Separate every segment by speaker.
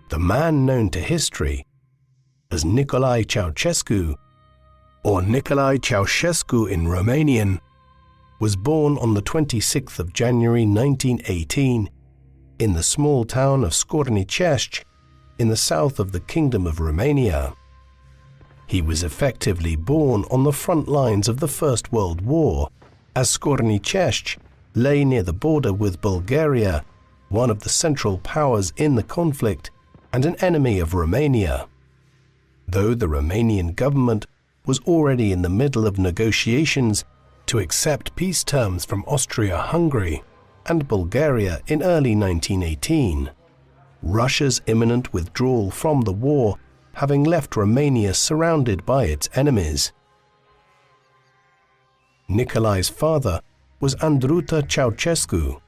Speaker 1: The man known to history as Nicolae Ceausescu, or Nicolae Ceausescu in Romanian, was born on the 26th of January 1918 in the small town of Scornicești in the south of the Kingdom of Romania. He was effectively born on the front lines of the First World War, as Scornicești lay near the border with Bulgaria, one of the central powers in the conflict and an enemy of Romania. Though the Romanian government was already in the middle of negotiations to accept peace terms from Austria-Hungary and Bulgaria in early 1918, Russia's imminent withdrawal from the war having left Romania surrounded by its enemies. Nicolae's father was Andruta Ceausescu.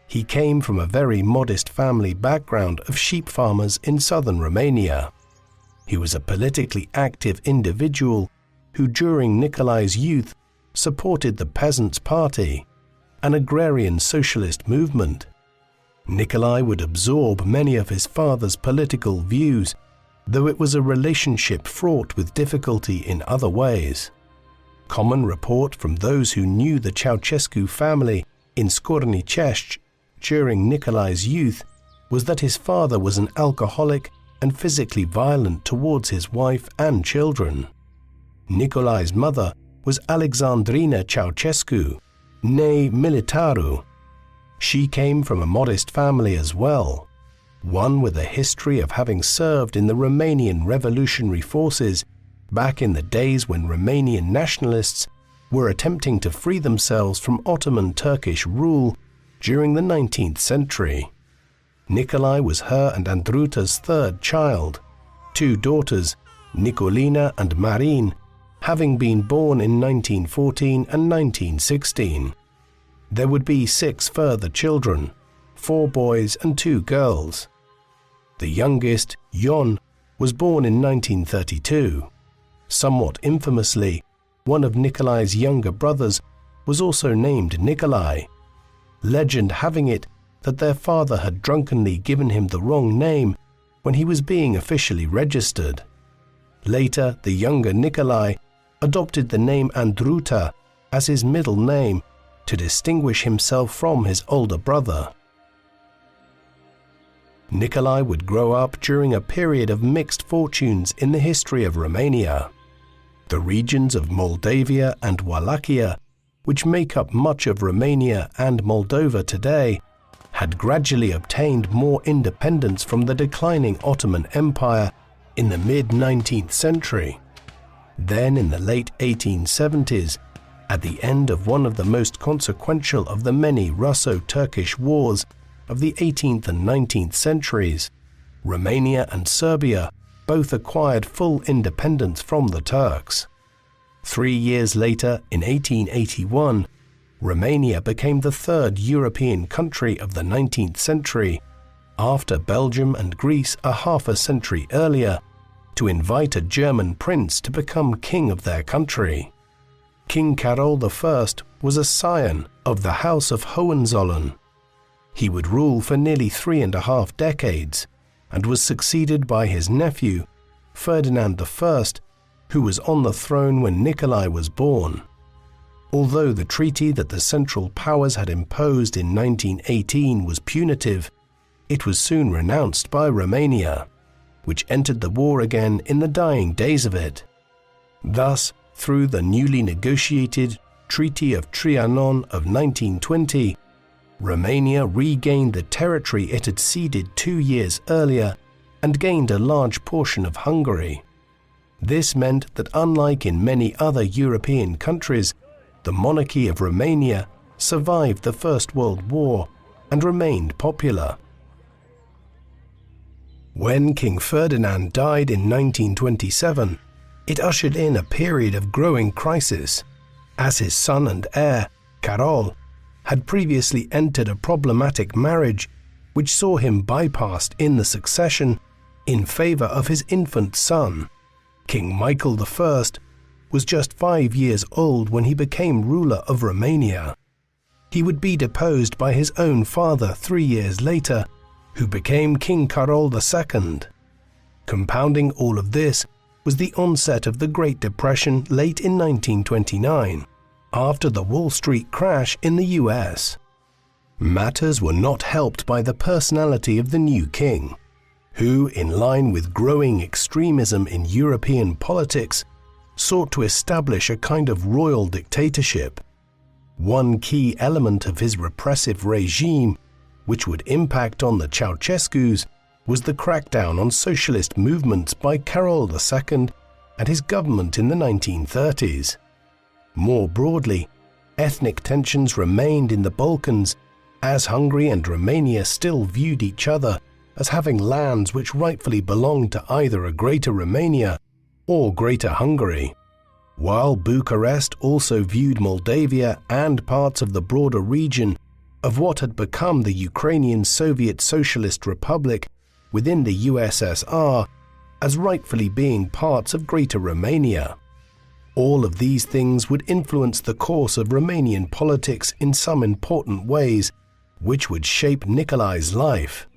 Speaker 1: He came from a very modest family background of sheep farmers in southern Romania. He was a politically active individual who during Nicolae's youth supported the Peasants' Party, an agrarian socialist movement. Nicolae would absorb many of his father's political views, though it was a relationship fraught with difficulty in other ways. Common report from those who knew the Ceausescu family in Scornicești during Nicolae's youth was that his father was an alcoholic and physically violent towards his wife and children. Nicolae's mother was Alexandrina Ceausescu, née Militaru. She came from a modest family as well, one with a history of having served in the Romanian revolutionary forces back in the days when Romanian nationalists were attempting to free themselves from Ottoman Turkish rule during the 19th century. Nicolae was her and Andruta's third child, two daughters, Nicolina and Marin, having been born in 1914 and 1916. There would be 6 further children, 4 boys and 2 girls. The youngest, Ion, was born in 1932. Somewhat infamously, one of Nicolae's younger brothers was also named Nicolae, legend having it that their father had drunkenly given him the wrong name when he was being officially registered. Later, the younger Nicolae adopted the name Andruta as his middle name to distinguish himself from his older brother. Nicolae would grow up during a period of mixed fortunes in the history of Romania. The regions of Moldavia and Wallachia, which make up much of Romania and Moldova today, had gradually obtained more independence from the declining Ottoman Empire in the mid-19th century. Then in the late 1870s, at the end of one of the most consequential of the many Russo-Turkish wars of the 18th and 19th centuries, Romania and Serbia both acquired full independence from the Turks. 3 years later, in 1881, Romania became the third European country of the 19th century, after Belgium and Greece a half a century earlier, to invite a German prince to become king of their country. King Carol I was a scion of the House of Hohenzollern. He would rule for nearly 3.5 decades and was succeeded by his nephew, Ferdinand I, who was on the throne when Nicolae was born. Although the treaty that the Central Powers had imposed in 1918 was punitive, it was soon renounced by Romania, which entered the war again in the dying days of it. Thus, through the newly negotiated Treaty of Trianon of 1920, Romania regained the territory it had ceded 2 years earlier and gained a large portion of Hungary. This meant that unlike in many other European countries, the monarchy of Romania survived the First World War and remained popular. When King Ferdinand died in 1927, it ushered in a period of growing crisis, as his son and heir, Carol, had previously entered a problematic marriage which saw him bypassed in the succession in favor of his infant son. King Michael I was just 5 years old when he became ruler of Romania. He would be deposed by his own father 3 years later, who became King Carol II. Compounding all of this was the onset of the Great Depression late in 1929, after the Wall Street crash in the US. Matters were not helped by the personality of the new king, who, in line with growing extremism in European politics, sought to establish a kind of royal dictatorship. One key element of his repressive regime, which would impact on the Ceausescus, was the crackdown on socialist movements by Carol II and his government in the 1930s. More broadly, ethnic tensions remained in the Balkans, as Hungary and Romania still viewed each other as having lands which rightfully belonged to either a Greater Romania or Greater Hungary, while Bucharest also viewed Moldavia and parts of the broader region of what had become the Ukrainian Soviet Socialist Republic within the USSR as rightfully being parts of Greater Romania. All of these things would influence the course of Romanian politics in some important ways, which would shape Nicolae's life.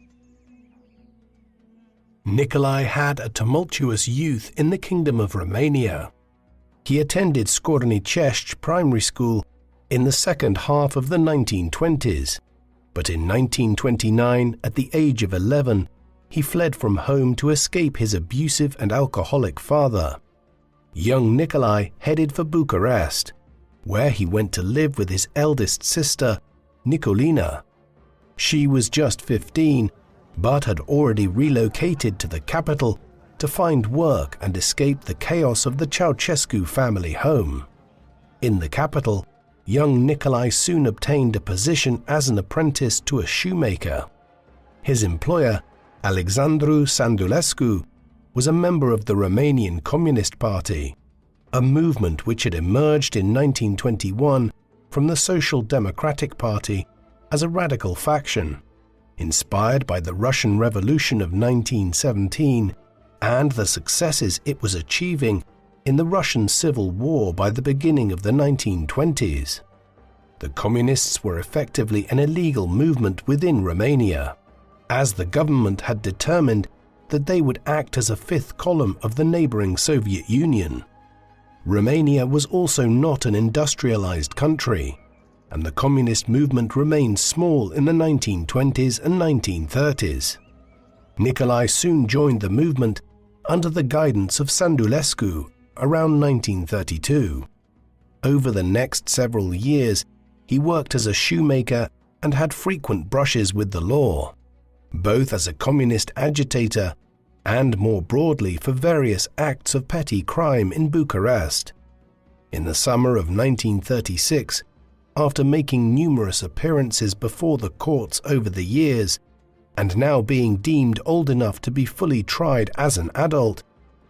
Speaker 1: Nicolae had a tumultuous youth in the Kingdom of Romania. He attended Scornicești Primary School in the second half of the 1920s, but in 1929, at the age of 11, he fled from home to escape his abusive and alcoholic father. Young Nicolae headed for Bucharest, where he went to live with his eldest sister, Nicolina. She was just 15, but had already relocated to the capital to find work and escape the chaos of the Ceausescu family home. In the capital, young Nicolae soon obtained a position as an apprentice to a shoemaker. His employer, Alexandru Sandulescu, was a member of the Romanian Communist Party, a movement which had emerged in 1921 from the Social Democratic Party as a radical faction, inspired by the Russian Revolution of 1917 and the successes it was achieving in the Russian Civil War by the beginning of the 1920s. The Communists were effectively an illegal movement within Romania, as the government had determined that they would act as a fifth column of the neighboring Soviet Union. Romania was also not an industrialized country, and the communist movement remained small in the 1920s and 1930s. Nicolae soon joined the movement under the guidance of Sandulescu around 1932. Over the next several years, he worked as a shoemaker and had frequent brushes with the law, both as a communist agitator and more broadly for various acts of petty crime in Bucharest. In the summer of 1936, after making numerous appearances before the courts over the years, and now being deemed old enough to be fully tried as an adult,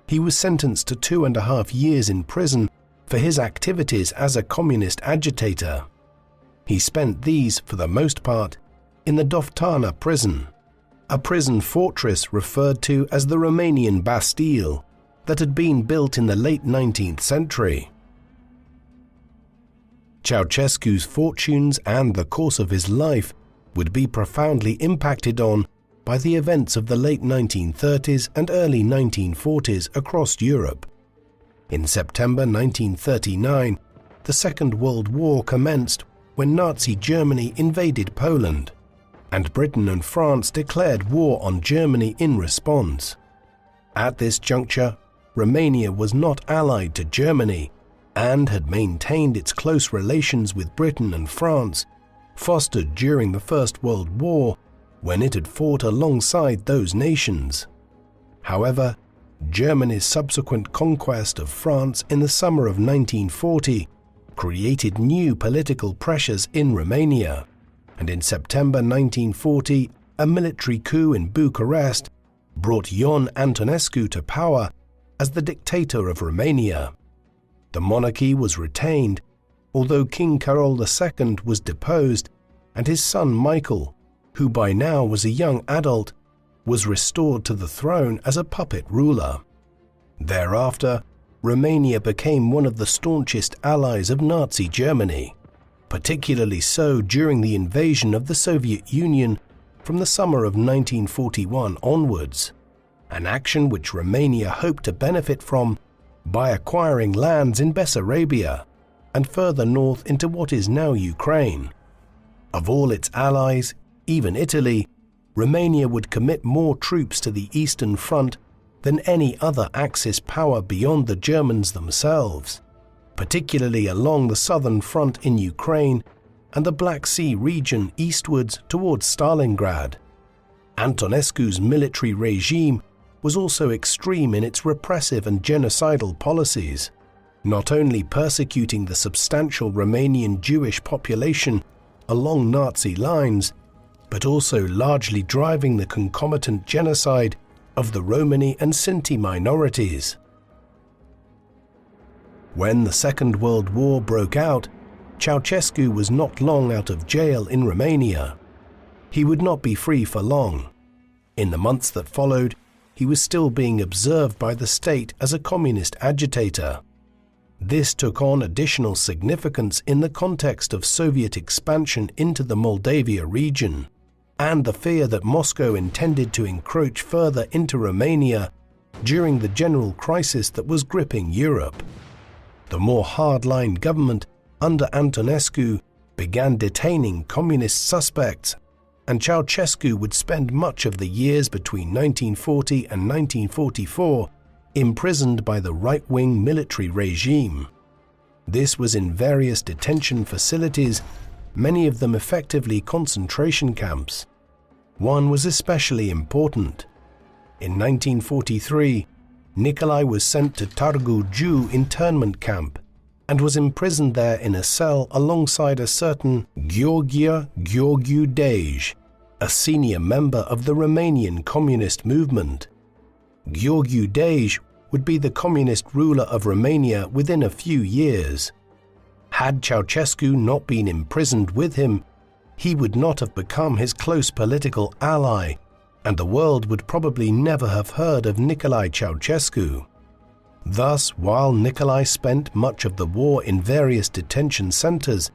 Speaker 1: he was sentenced to 2.5 years in prison for his activities as a communist agitator. He spent these, for the most part, in the Doftana prison, a prison fortress referred to as the Romanian Bastille that had been built in the late 19th century. Ceausescu's fortunes and the course of his life would be profoundly impacted on by the events of the late 1930s and early 1940s across Europe. In September 1939, the Second World War commenced when Nazi Germany invaded Poland, and Britain and France declared war on Germany in response. At this juncture, Romania was not allied to Germany and had maintained its close relations with Britain and France, fostered during the First World War when it had fought alongside those nations. However, Germany's subsequent conquest of France in the summer of 1940 created new political pressures in Romania, and in September 1940, a military coup in Bucharest brought Ion Antonescu to power as the dictator of Romania. The monarchy was retained, although King Carol II was deposed, and his son Michael, who by now was a young adult, was restored to the throne as a puppet ruler. Thereafter, Romania became one of the staunchest allies of Nazi Germany, particularly so during the invasion of the Soviet Union, from the summer of 1941 onwards, an action which Romania hoped to benefit from by acquiring lands in Bessarabia and further north into what is now Ukraine. Of all its allies, even Italy, Romania would commit more troops to the Eastern Front than any other Axis power beyond the Germans themselves, particularly along the southern front in Ukraine and the Black Sea region eastwards towards Stalingrad. Antonescu's military regime was also extreme in its repressive and genocidal policies, not only persecuting the substantial Romanian Jewish population along Nazi lines, but also largely driving the concomitant genocide of the Romani and Sinti minorities. When the Second World War broke out, Ceausescu was not long out of jail in Romania. He would not be free for long. In the months that followed, he was still being observed by the state as a communist agitator. This took on additional significance in the context of Soviet expansion into the Moldavia region, and the fear that Moscow intended to encroach further into Romania during the general crisis that was gripping Europe. The more hardline government under Antonescu began detaining communist suspects, and Ceausescu would spend much of the years between 1940 and 1944 imprisoned by the right-wing military regime. This was in various detention facilities, many of them effectively concentration camps. One was especially important. In 1943, Nicolae was sent to Târgu Jiu internment camp and was imprisoned there in a cell alongside a certain Gheorghe Dej, a senior member of the Romanian communist movement. Gheorghe Dej would be the communist ruler of Romania within a few years. Had Ceausescu not been imprisoned with him, he would not have become his close political ally, and the world would probably never have heard of Nicolae Ceausescu. Thus, while Nicolae spent much of the war in various detention centers,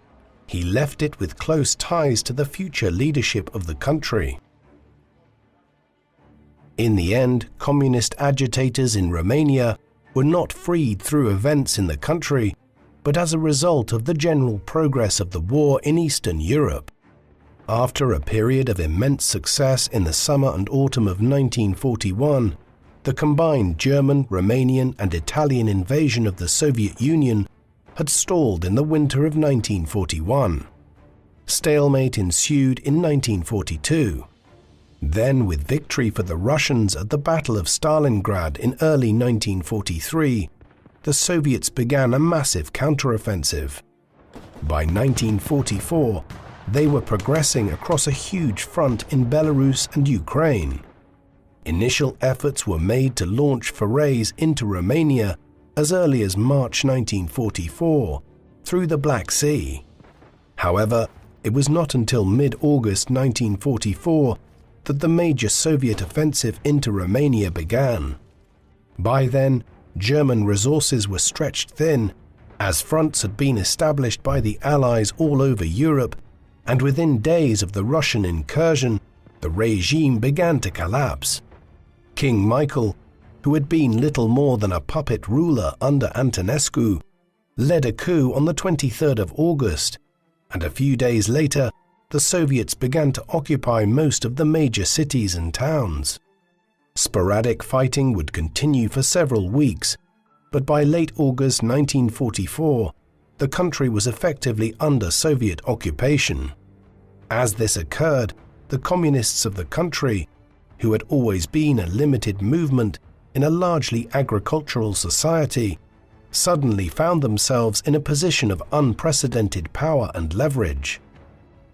Speaker 1: he left it with close ties to the future leadership of the country. In the end, communist agitators in Romania were not freed through events in the country, but as a result of the general progress of the war in Eastern Europe. After a period of immense success in the summer and autumn of 1941, the combined German, Romanian, and Italian invasion of the Soviet Union had stalled in the winter of 1941. Stalemate ensued in 1942. Then, with victory for the Russians at the Battle of Stalingrad in early 1943, the Soviets began a massive counteroffensive. By 1944, they were progressing across a huge front in Belarus and Ukraine. Initial efforts were made to launch forays into Romania as early as March 1944 through the Black Sea. However, it was not until mid-August 1944 that the major Soviet offensive into Romania began. By then, German resources were stretched thin, as fronts had been established by the Allies all over Europe, and within days of the Russian incursion, the regime began to collapse. King Michael, who had been little more than a puppet ruler under Antonescu, led a coup on the 23rd of August, and a few days later, the Soviets began to occupy most of the major cities and towns. Sporadic fighting would continue for several weeks, but by late August 1944, the country was effectively under Soviet occupation. As this occurred, the communists of the country, who had always been a limited movement in a largely agricultural society, suddenly found themselves in a position of unprecedented power and leverage.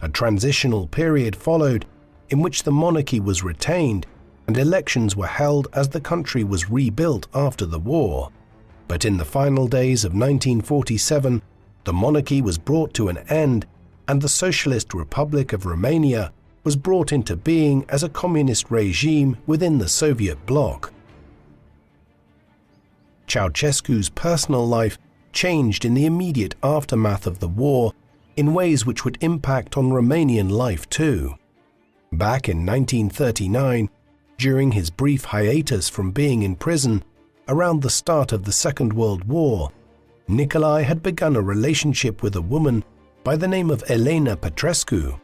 Speaker 1: A transitional period followed in which the monarchy was retained and elections were held as the country was rebuilt after the war. But in the final days of 1947, the monarchy was brought to an end and the Socialist Republic of Romania was brought into being as a communist regime within the Soviet bloc. Ceausescu's personal life changed in the immediate aftermath of the war in ways which would impact on Romanian life too. Back in 1939, during his brief hiatus from being in prison around the start of the Second World War, Nicolae had begun a relationship with a woman by the name of Elena Petrescu,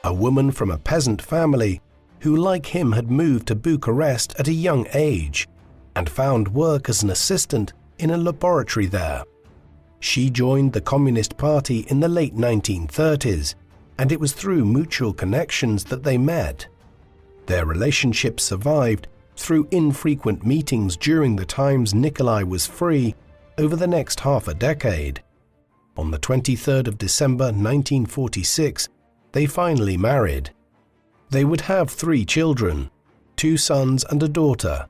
Speaker 1: a woman from a peasant family who, like him, had moved to Bucharest at a young age and found work as an assistant in a laboratory there. She joined the Communist Party in the late 1930s, and it was through mutual connections that they met. Their relationship survived through infrequent meetings during the times Nicolae was free over the next half a decade. On the 23rd of December 1946, they finally married. They would have 3 children, 2 sons and a daughter: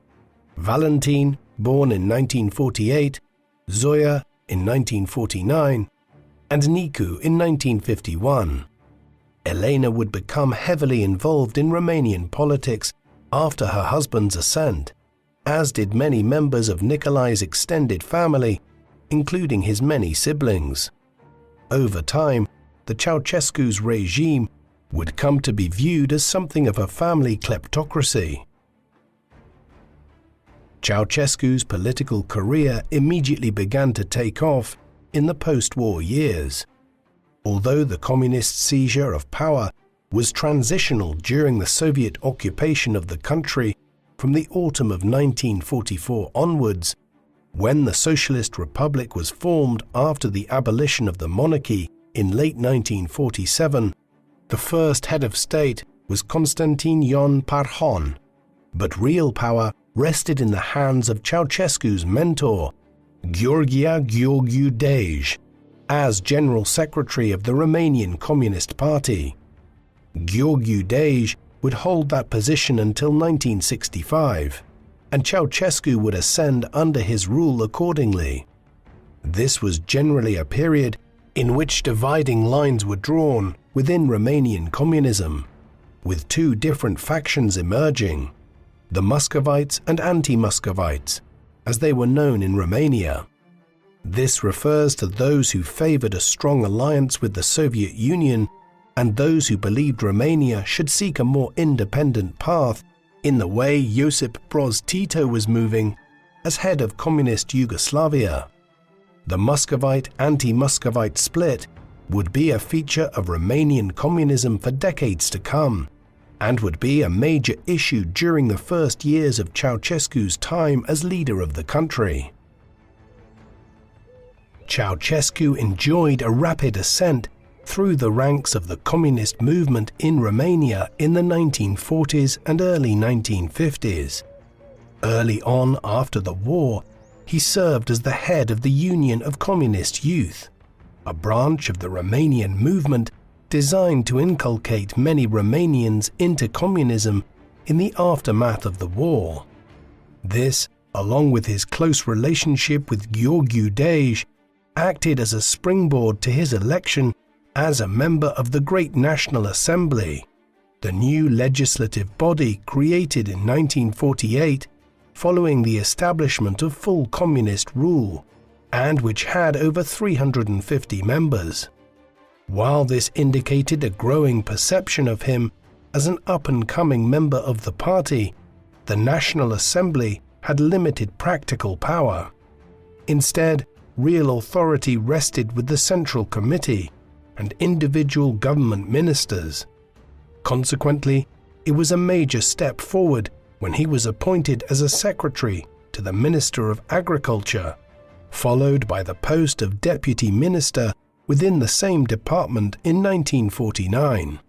Speaker 1: Valentin, born in 1948, Zoya in 1949, and Nicu in 1951. Elena would become heavily involved in Romanian politics after her husband's ascent, as did many members of Nicolae's extended family, including his many siblings. Over time, the Ceausescu's regime would come to be viewed as something of a family kleptocracy. Ceausescu's political career immediately began to take off in the post-war years. Although the communist seizure of power was transitional during the Soviet occupation of the country from the autumn of 1944 onwards, when the Socialist Republic was formed after the abolition of the monarchy in late 1947, the first head of state was Constantin Ion Parhon, but real power rested in the hands of Ceausescu's mentor, Gheorghe Dej, as General Secretary of the Romanian Communist Party. Gheorghe Dej would hold that position until 1965, and Ceausescu would ascend under his rule accordingly. This was generally a period in which dividing lines were drawn within Romanian communism, with 2 different factions emerging: the Muscovites and anti-Muscovites, as they were known in Romania. This refers to those who favored a strong alliance with the Soviet Union and those who believed Romania should seek a more independent path in the way Josip Broz Tito was moving as head of communist Yugoslavia. The Muscovite-anti-Muscovite split would be a feature of Romanian communism for decades to come, and would be a major issue during the first years of Ceausescu's time as leader of the country. Ceausescu enjoyed a rapid ascent through the ranks of the communist movement in Romania in the 1940s and early 1950s. Early on after the war, he served as the head of the Union of Communist Youth, a branch of the Romanian movement designed to inculcate many Romanians into communism in the aftermath of the war. This, along with his close relationship with Gheorghe Dej, acted as a springboard to his election as a member of the Great National Assembly, the new legislative body created in 1948 following the establishment of full communist rule, and which had over 350 members. While this indicated a growing perception of him as an up-and-coming member of the party, the National Assembly had limited practical power. Instead, real authority rested with the Central Committee and individual government ministers. Consequently, it was a major step forward when he was appointed as a secretary to the Minister of Agriculture, followed by the post of Deputy Minister within the same department in 1949.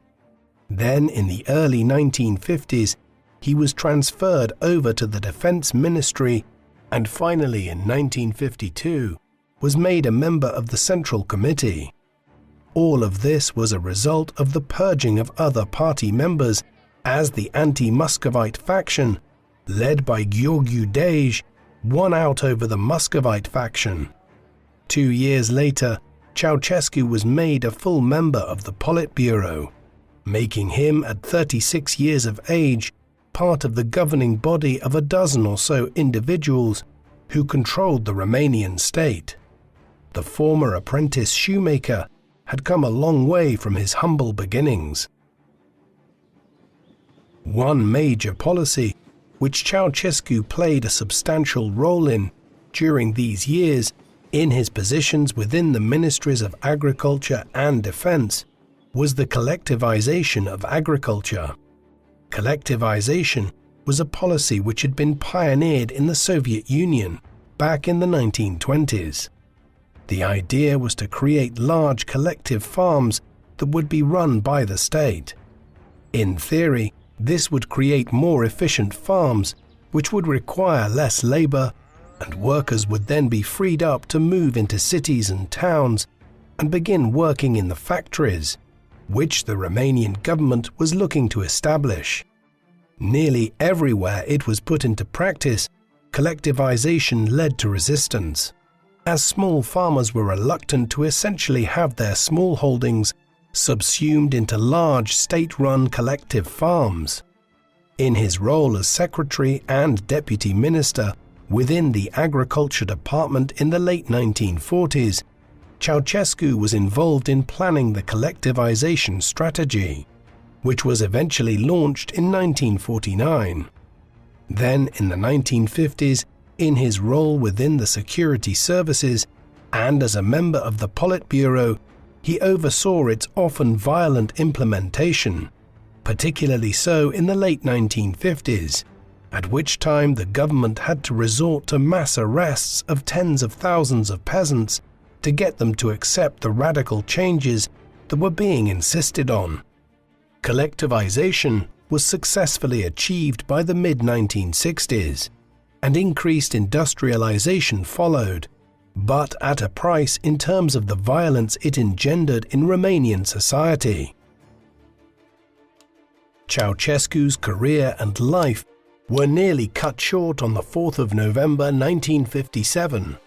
Speaker 1: Then, in the early 1950s, he was transferred over to the Defense Ministry, and finally in 1952 was made a member of the Central Committee. All of this was a result of the purging of other party members, as the anti-Muscovite faction, led by Gheorghe Dej, won out over the Muscovite faction. 2 years later, Ceausescu was made a full member of the Politburo, making him, at 36 years of age, part of the governing body of a dozen or so individuals who controlled the Romanian state. The former apprentice shoemaker had come a long way from his humble beginnings. One major policy, which Ceausescu played a substantial role in during these years in his positions within the Ministries of Agriculture and Defense, was the collectivization of agriculture. Collectivization was a policy which had been pioneered in the Soviet Union back in the 1920s. The idea was to create large collective farms that would be run by the state. In theory, this would create more efficient farms, which would require less labor, and workers would then be freed up to move into cities and towns and begin working in the factories, which the Romanian government was looking to establish. Nearly everywhere it was put into practice, collectivization led to resistance, as small farmers were reluctant to essentially have their small holdings subsumed into large state-run collective farms. In his role as secretary and deputy minister within the agriculture department in the late 1940s, Ceausescu was involved in planning the collectivization strategy, which was eventually launched in 1949. Then, in the 1950s, in his role within the security services and as a member of the Politburo, he oversaw its often violent implementation, particularly so in the late 1950s, at which time the government had to resort to mass arrests of tens of thousands of peasants to get them to accept the radical changes that were being insisted on. Collectivization was successfully achieved by the mid-1960s, and increased industrialization followed, but at a price in terms of the violence it engendered in Romanian society. Ceausescu's career and life were nearly cut short on the 4th of November 1957.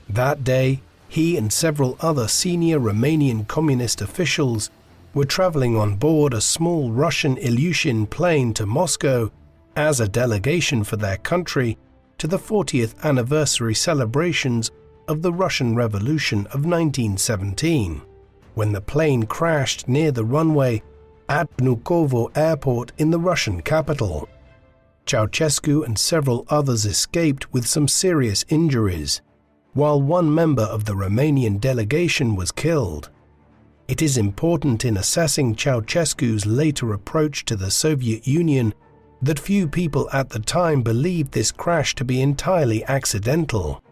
Speaker 1: That day, he and several other senior Romanian communist officials were traveling on board a small Russian Ilyushin plane to Moscow as a delegation for their country to the 40th anniversary celebrations of the Russian Revolution of 1917, when the plane crashed near the runway at Vnukovo Airport in the Russian capital. Ceausescu and several others escaped with some serious injuries, while one member of the Romanian delegation was killed. It is important in assessing Ceausescu's later approach to the Soviet Union that few people at the time believed this crash to be entirely accidental.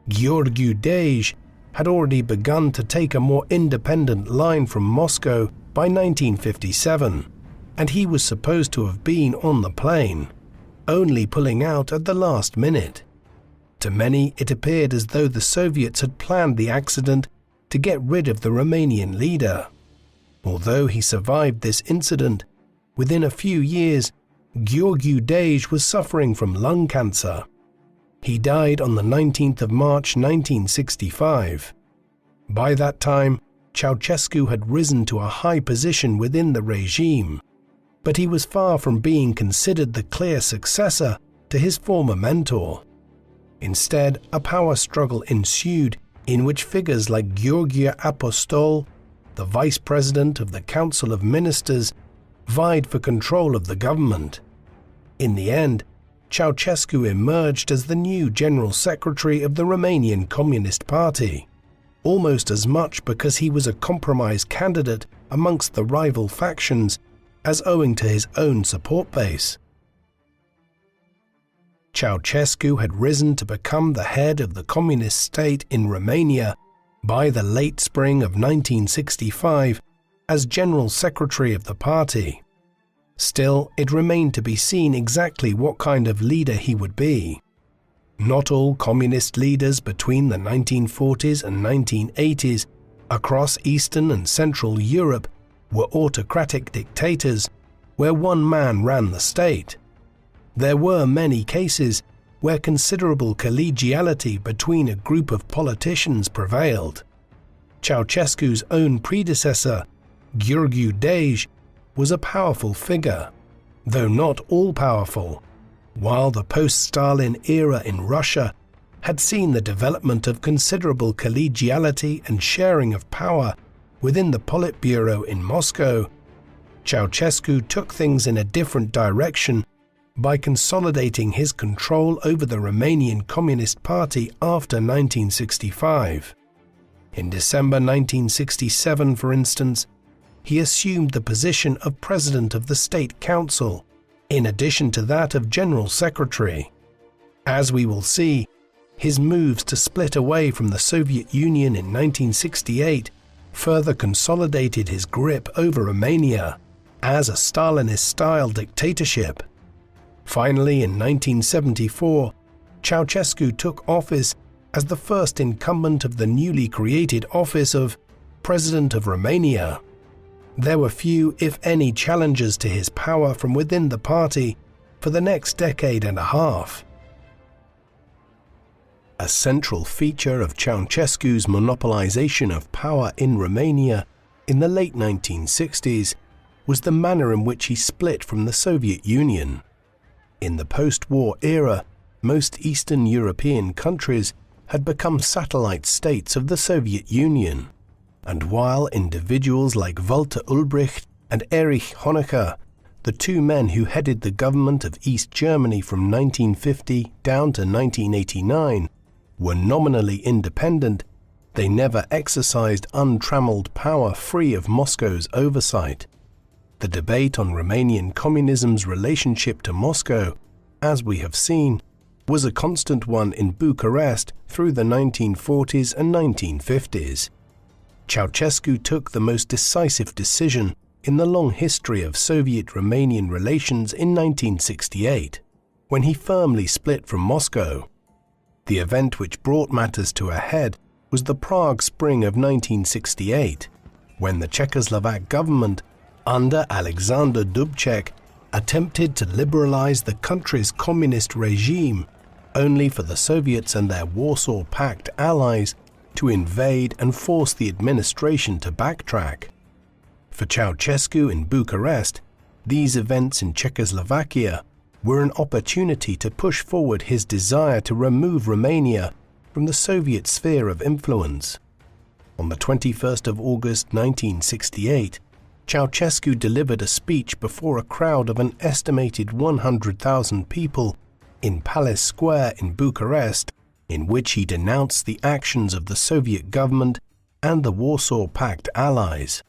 Speaker 1: Gheorghe Dej had already begun to take a more independent line from Moscow by 1957, and he was supposed to have been on the plane, only pulling out at the last minute. To many, it appeared as though the Soviets had planned the accident to get rid of the Romanian leader. Although he survived this incident, within a few years, Gheorghe Dej was suffering from lung cancer. He died on the 19th of March 1965. By that time, Ceausescu had risen to a high position within the regime, but he was far from being considered the clear successor to his former mentor. Instead, a power struggle ensued in which figures like Gheorghe Apostol, the vice president of the Council of Ministers, vied for control of the government. In the end, Ceausescu emerged as the new General Secretary of the Romanian Communist Party, almost as much because he was a compromise candidate amongst the rival factions as owing to his own support base. Ceausescu had risen to become the head of the communist state in Romania by the late spring of 1965 as General Secretary of the party. Still, it remained to be seen exactly what kind of leader he would be. Not all communist leaders between the 1940s and 1980s across Eastern and Central Europe were autocratic dictators where one man ran the state. There were many cases where considerable collegiality between a group of politicians prevailed. Ceausescu's own predecessor, Gheorghe Dej, was a powerful figure, though not all-powerful, while the post-Stalin era in Russia had seen the development of considerable collegiality and sharing of power within the Politburo in Moscow. Ceausescu took things in a different direction by consolidating his control over the Romanian Communist Party after 1965. In December 1967, for instance, he assumed the position of President of the State Council, in addition to that of General Secretary. As we will see, his moves to split away from the Soviet Union in 1968 further consolidated his grip over Romania as a Stalinist-style dictatorship. Finally, in 1974, Ceausescu took office as the first incumbent of the newly created office of President of Romania. There were few, if any, challenges to his power from within the party for the next decade and a half. A central feature of Ceausescu's monopolization of power in Romania in the late 1960s was the manner in which he split from the Soviet Union. In the post-war era, most Eastern European countries had become satellite states of the Soviet Union, and while individuals like Walter Ulbricht and Erich Honecker, the two men who headed the government of East Germany from 1950 down to 1989, were nominally independent, they never exercised untrammeled power free of Moscow's oversight. The debate on Romanian communism's relationship to Moscow, as we have seen, was a constant one in Bucharest through the 1940s and 1950s. Ceausescu took the most decisive decision in the long history of Soviet-Romanian relations in 1968, when he firmly split from Moscow. The event which brought matters to a head was the Prague Spring of 1968, when the Czechoslovak government, under Alexander Dubček, attempted to liberalize the country's communist regime, only for the Soviets and their Warsaw Pact allies to invade and force the administration to backtrack. For Ceausescu in Bucharest, these events in Czechoslovakia were an opportunity to push forward his desire to remove Romania from the Soviet sphere of influence. On the 21st of August 1968, Ceausescu delivered a speech before a crowd of an estimated 100,000 people in Palace Square in Bucharest, in which he denounced the actions of the Soviet government and the Warsaw Pact allies.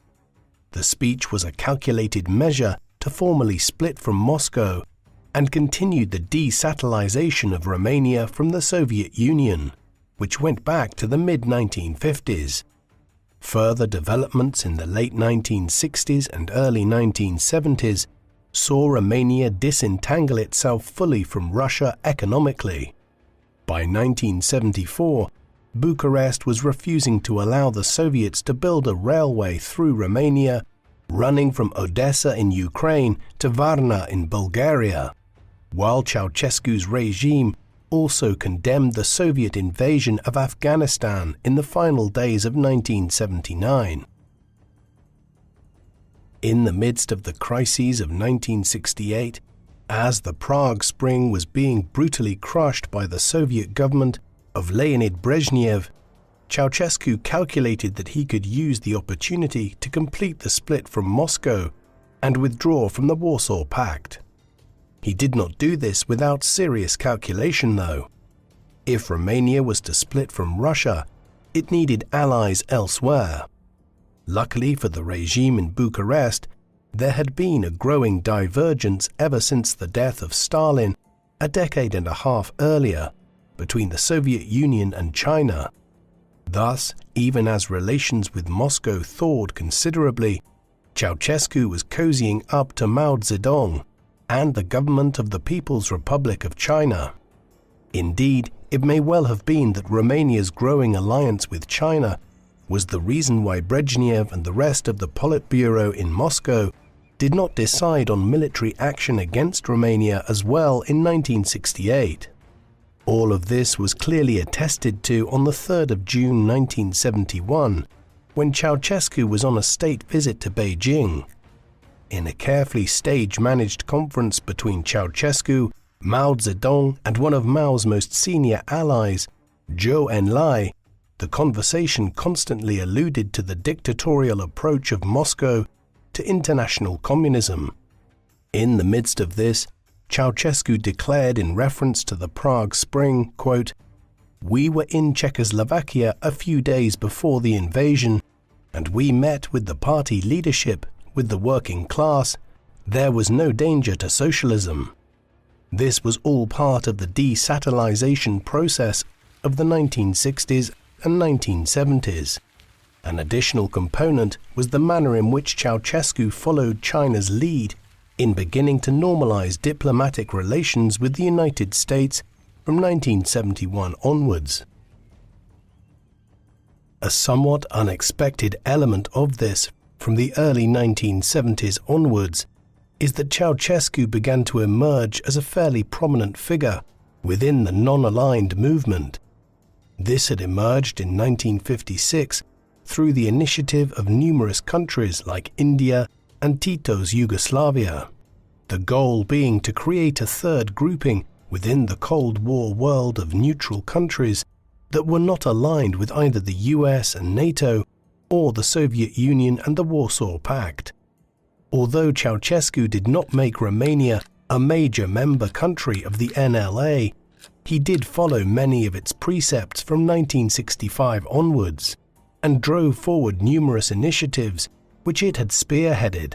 Speaker 1: The speech was a calculated measure to formally split from Moscow and continued the desatellization of Romania from the Soviet Union, which went back to the mid-1950s. Further developments in the late 1960s and early 1970s saw Romania disentangle itself fully from Russia economically. By 1974, Bucharest was refusing to allow the Soviets to build a railway through Romania, running from Odessa in Ukraine to Varna in Bulgaria, while Ceausescu's regime also condemned the Soviet invasion of Afghanistan in the final days of 1979. In the midst of the crises of 1968, as the Prague Spring was being brutally crushed by the Soviet government of Leonid Brezhnev, Ceausescu calculated that he could use the opportunity to complete the split from Moscow and withdraw from the Warsaw Pact. He did not do this without serious calculation, though. If Romania was to split from Russia, it needed allies elsewhere. Luckily for the regime in Bucharest, there had been a growing divergence ever since the death of Stalin a decade and a half earlier between the Soviet Union and China. Thus, even as relations with Moscow thawed considerably, Ceausescu was cozying up to Mao Zedong and the government of the People's Republic of China. Indeed, it may well have been that Romania's growing alliance with China was the reason why Brezhnev and the rest of the Politburo in Moscow did not decide on military action against Romania as well in 1968. All of this was clearly attested to on the 3rd of June 1971, when Ceausescu was on a state visit to Beijing. In a carefully stage-managed conference between Ceausescu, Mao Zedong, and one of Mao's most senior allies, Zhou Enlai, the conversation constantly alluded to the dictatorial approach of Moscow to international communism. In the midst of this, Ceausescu declared in reference to the Prague Spring, quote, "We were in Czechoslovakia a few days before the invasion, and we met with the party leadership, with the working class. There was no danger to socialism." This was all part of the desatellization process of the 1960s and 1970s. An additional component was the manner in which Ceausescu followed China's lead in beginning to normalize diplomatic relations with the United States from 1971 onwards. A somewhat unexpected element of this from the early 1970s onwards is that Ceausescu began to emerge as a fairly prominent figure within the non-aligned movement. This had emerged in 1956 through the initiative of numerous countries like India and Tito's Yugoslavia, the goal being to create a third grouping within the Cold War world of neutral countries that were not aligned with either the US and NATO or the Soviet Union and the Warsaw Pact. Although Ceausescu did not make Romania a major member country of the NLA, he did follow many of its precepts from 1965 onwards and drove forward numerous initiatives which it had spearheaded.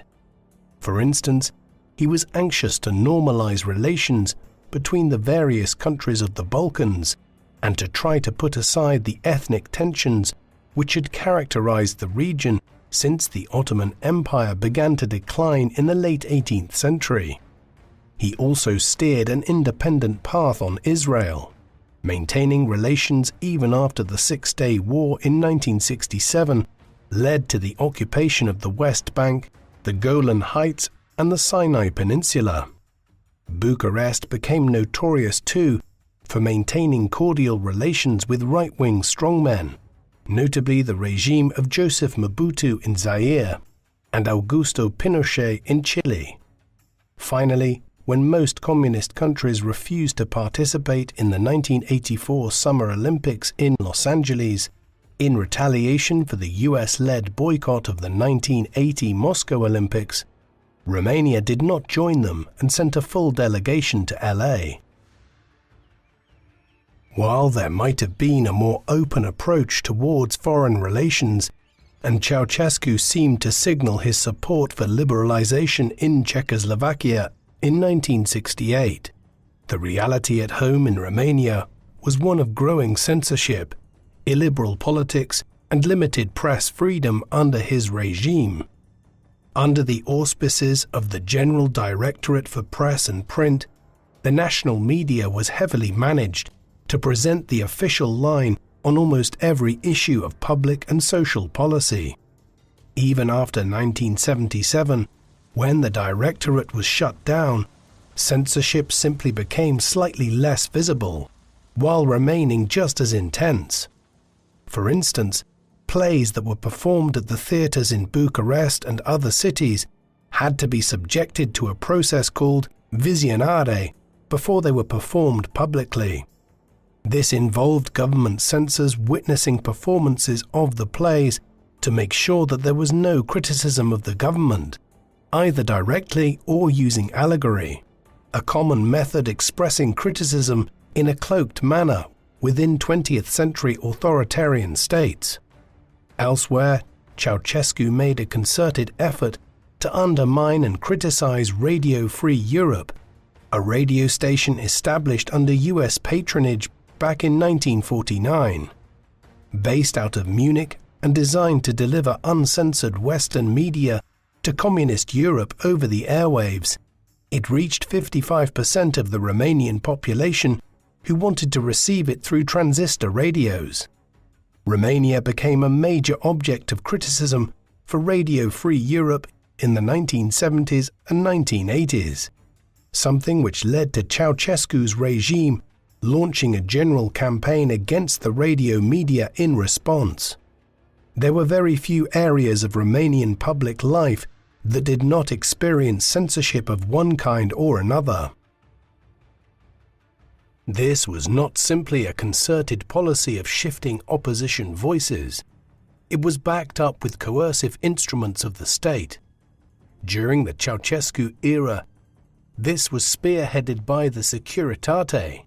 Speaker 1: For instance, he was anxious to normalize relations between the various countries of the Balkans and to try to put aside the ethnic tensions which had characterized the region since the Ottoman Empire began to decline in the late 18th century. He also steered an independent path on Israel, maintaining relations even after the Six-Day War in 1967 led to the occupation of the West Bank, the Golan Heights, and the Sinai Peninsula. Bucharest became notorious too for maintaining cordial relations with right-wing strongmen, notably the regime of Joseph Mobutu in Zaire and Augusto Pinochet in Chile. Finally, when most communist countries refused to participate in the 1984 Summer Olympics in Los Angeles, in retaliation for the US-led boycott of the 1980 Moscow Olympics, Romania did not join them and sent a full delegation to LA. While there might have been a more open approach towards foreign relations, and Ceausescu seemed to signal his support for liberalization in Czechoslovakia in 1968, the reality at home in Romania was one of growing censorship, illiberal politics, and limited press freedom under his regime. Under the auspices of the General Directorate for Press and Print, the national media was heavily managed to present the official line on almost every issue of public and social policy. Even after 1977, when the Directorate was shut down, censorship simply became slightly less visible, while remaining just as intense. For instance, plays that were performed at the theatres in Bucharest and other cities had to be subjected to a process called visionare before they were performed publicly. This involved government censors witnessing performances of the plays to make sure that there was no criticism of the government, either directly or using allegory, a common method expressing criticism in a cloaked manner within 20th century authoritarian states. Elsewhere, Ceausescu made a concerted effort to undermine and criticize Radio Free Europe, a radio station established under US patronage back in 1949. Based out of Munich and designed to deliver uncensored Western media to communist Europe over the airwaves, it reached 55% of the Romanian population who wanted to receive it through transistor radios. Romania became a major object of criticism for Radio Free Europe in the 1970s and 1980s, something which led to Ceausescu's regime launching a general campaign against the radio media in response. There were very few areas of Romanian public life that did not experience censorship of one kind or another. This was not simply a concerted policy of shifting opposition voices. It was backed up with coercive instruments of the state. During the Ceausescu era, this was spearheaded by the Securitate.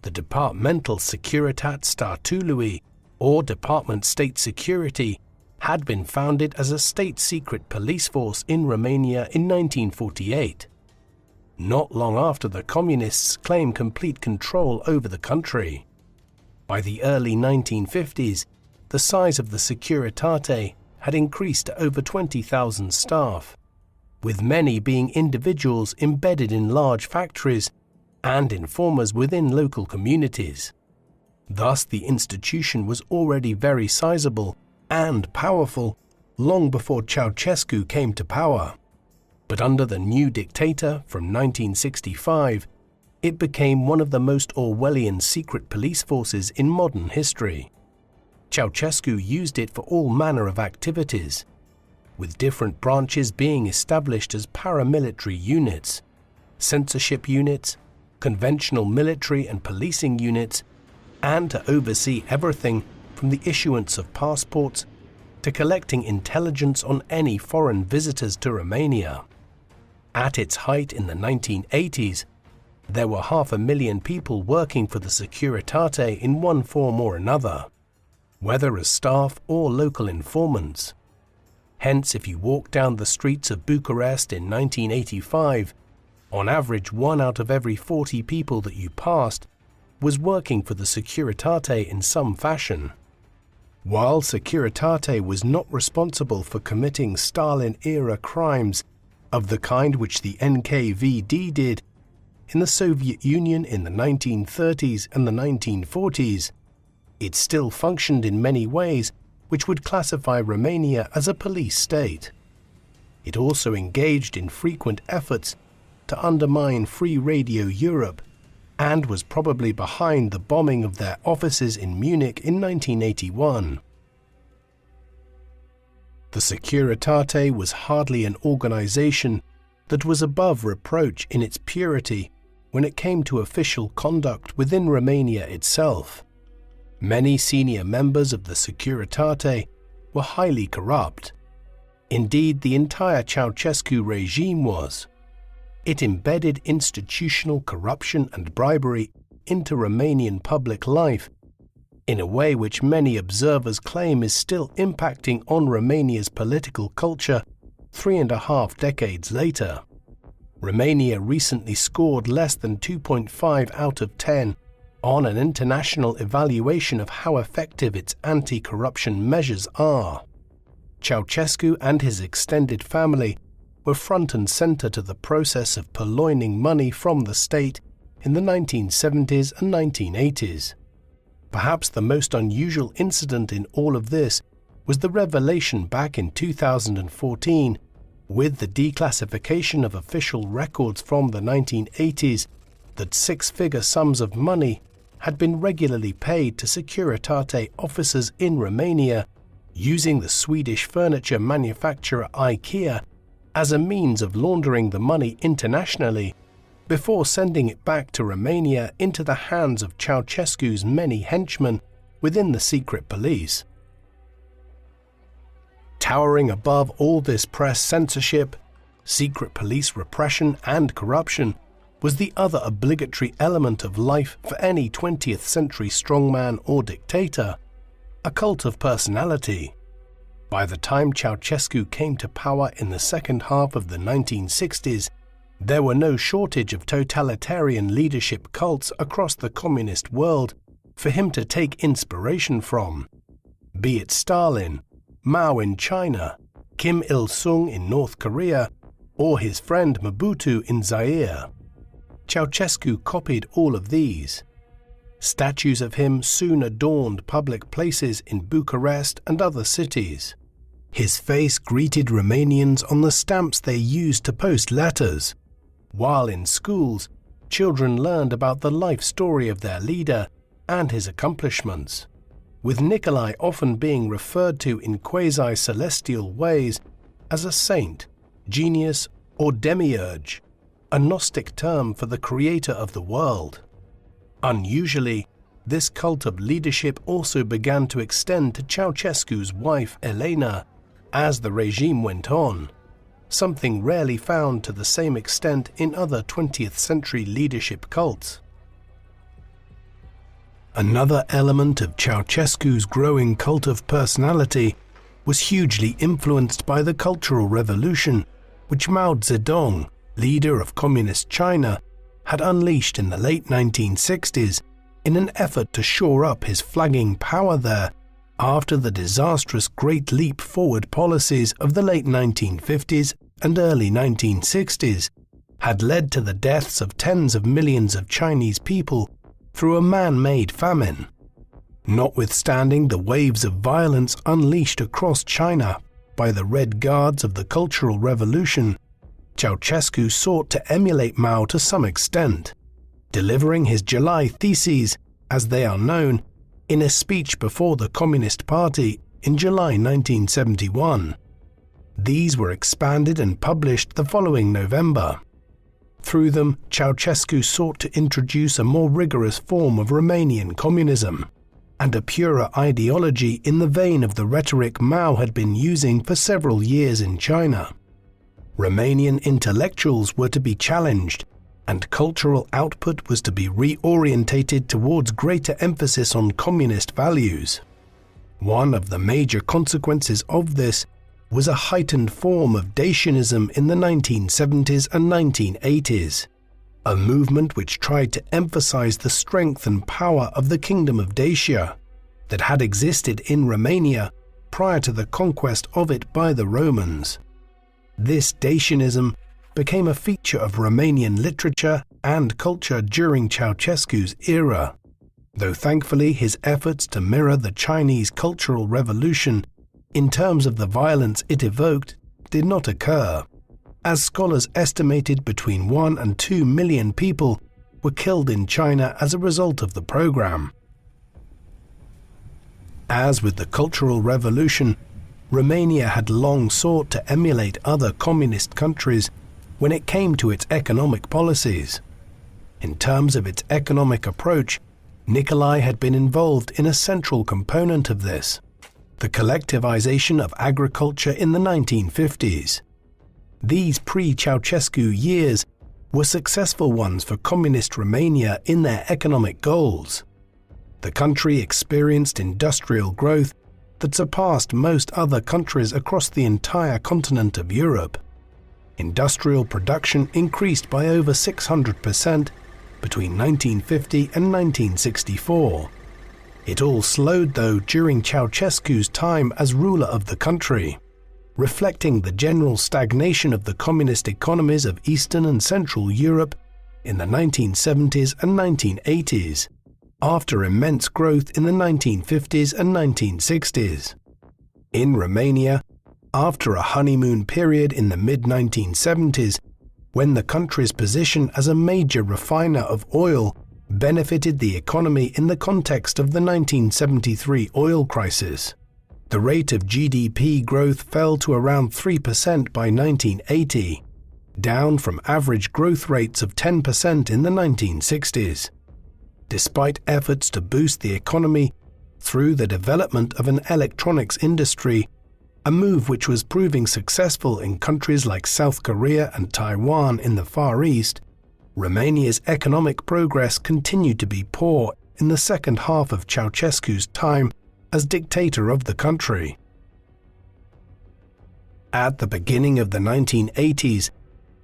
Speaker 1: The Departmental Securitate Statului, or Department State Security, had been founded as a state-secret police force in Romania in 1948, not long after the Communists claimed complete control over the country. By the early 1950s, the size of the Securitate had increased to over 20,000 staff, with many being individuals embedded in large factories and informers within local communities. Thus, the institution was already very sizable and powerful long before Ceausescu came to power. But under the new dictator from 1965, it became one of the most Orwellian secret police forces in modern history. Ceausescu used it for all manner of activities, with different branches being established as paramilitary units, censorship units, conventional military and policing units, and to oversee everything from the issuance of passports to collecting intelligence on any foreign visitors to Romania. At its height in the 1980s, there were 500,000 people working for the Securitate in one form or another, whether as staff or local informants. Hence, if you walk down the streets of Bucharest in 1985, on average 1 out of every 40 people that you passed was working for the Securitate in some fashion. While Securitate was not responsible for committing Stalin-era crimes of the kind which the NKVD did in the Soviet Union in the 1930s and the 1940s, it still functioned in many ways which would classify Romania as a police state. It also engaged in frequent efforts to undermine Free Radio Europe and was probably behind the bombing of their offices in Munich in 1981. The Securitate was hardly an organization that was above reproach in its purity when it came to official conduct within Romania itself. Many senior members of the Securitate were highly corrupt. Indeed, the entire Ceausescu regime was. It embedded institutional corruption and bribery into Romanian public life in a way which many observers claim is still impacting on Romania's political culture 3.5 decades later. Romania recently scored less than 2.5 out of 10 on an international evaluation of how effective its anti-corruption measures are. Ceausescu and his extended family were front and center to the process of purloining money from the state in the 1970s and 1980s. Perhaps the most unusual incident in all of this was the revelation back in 2014 with the declassification of official records from the 1980s that six-figure sums of money had been regularly paid to Securitate officers in Romania using the Swedish furniture manufacturer IKEA as a means of laundering the money internationally before sending it back to Romania into the hands of Ceausescu's many henchmen within the secret police. Towering above all this press censorship, secret police repression and corruption was the other obligatory element of life for any 20th century strongman or dictator, a cult of personality. By the time Ceausescu came to power in the second half of the 1960s, there were no shortage of totalitarian leadership cults across the communist world for him to take inspiration from, be it Stalin, Mao in China, Kim Il-sung in North Korea, or his friend Mobutu in Zaire. Ceausescu copied all of these. Statues of him soon adorned public places in Bucharest and other cities. His face greeted Romanians on the stamps they used to post letters, while in schools, children learned about the life story of their leader and his accomplishments, with Nicolae often being referred to in quasi-celestial ways as a saint, genius, or demiurge, a Gnostic term for the creator of the world. Unusually, this cult of leadership also began to extend to Ceausescu's wife Elena as the regime went on. something rarely found to the same extent in other 20th century leadership cults. Another element of Ceausescu's growing cult of personality was hugely influenced by the Cultural Revolution, which Mao Zedong, leader of Communist China, had unleashed in the late 1960s in an effort to shore up his flagging power there after the disastrous Great Leap Forward policies of the late 1950s and early 1960s had led to the deaths of tens of millions of Chinese people through a man-made famine. Notwithstanding the waves of violence unleashed across China by the Red Guards of the Cultural Revolution, Ceausescu sought to emulate Mao to some extent, delivering his July Theses, as they are known, in a speech before the Communist Party in July 1971. These were expanded and published the following November. Through them, Ceausescu sought to introduce a more rigorous form of Romanian communism and a purer ideology in the vein of the rhetoric Mao had been using for several years in China. Romanian intellectuals were to be challenged, and cultural output was to be reorientated towards greater emphasis on communist values. One of the major consequences of this was a heightened form of Dacianism in the 1970s and 1980s, a movement which tried to emphasize the strength and power of the Kingdom of Dacia that had existed in Romania prior to the conquest of it by the Romans. This Dacianism became a feature of Romanian literature and culture during Ceausescu's era, though thankfully his efforts to mirror the Chinese Cultural Revolution in terms of the violence it evoked did not occur, as scholars estimated between 1 and 2 million people were killed in China as a result of the program. As with the Cultural Revolution, Romania had long sought to emulate other communist countries when it came to its economic policies. In terms of its economic approach, Nicolae had been involved in a central component of this, the collectivization of agriculture in the 1950s. These pre-Ceausescu years were successful ones for communist Romania in their economic goals. The country experienced industrial growth that surpassed most other countries across the entire continent of Europe. Industrial production increased by over 600% between 1950 and 1964. It all slowed though during Ceausescu's time as ruler of the country, reflecting the general stagnation of the communist economies of Eastern and Central Europe in the 1970s and 1980s, after immense growth in the 1950s and 1960s. In Romania, after a honeymoon period in the mid-1970s, when the country's position as a major refiner of oil benefited the economy in the context of the 1973 oil crisis, the rate of GDP growth fell to around 3% by 1980, down from average growth rates of 10% in the 1960s. Despite efforts to boost the economy through the development of an electronics industry, a move which was proving successful in countries like South Korea and Taiwan in the Far East, Romania's economic progress continued to be poor in the second half of Ceausescu's time as dictator of the country. At the beginning of the 1980s,